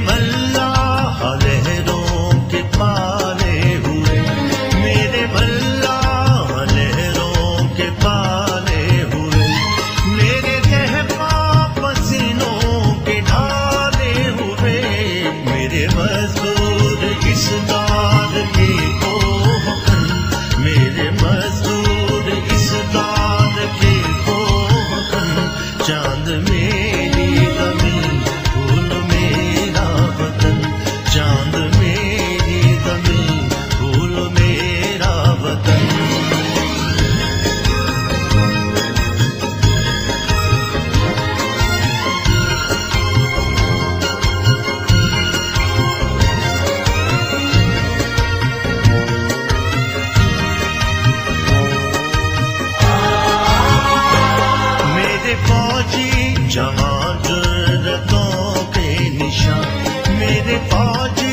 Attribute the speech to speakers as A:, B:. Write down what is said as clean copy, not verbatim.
A: मल्लाह लहरों के पाले हुए, मेरे मल्लाह लहरों के पाले हुए, मेरे रहमा पसीनों के ढाले हुए, मेरे मजदूर इस दाद के कोहकन, मेरे मजदूर इस दाद के कोहकन, चांद मेरी ज़मीं फूल मेरा वतन, चांद मेरी ज़मीं फूल मेरा वतन। मेरे फौजी जवान जुर्रतों के निशान, मेरे फौजी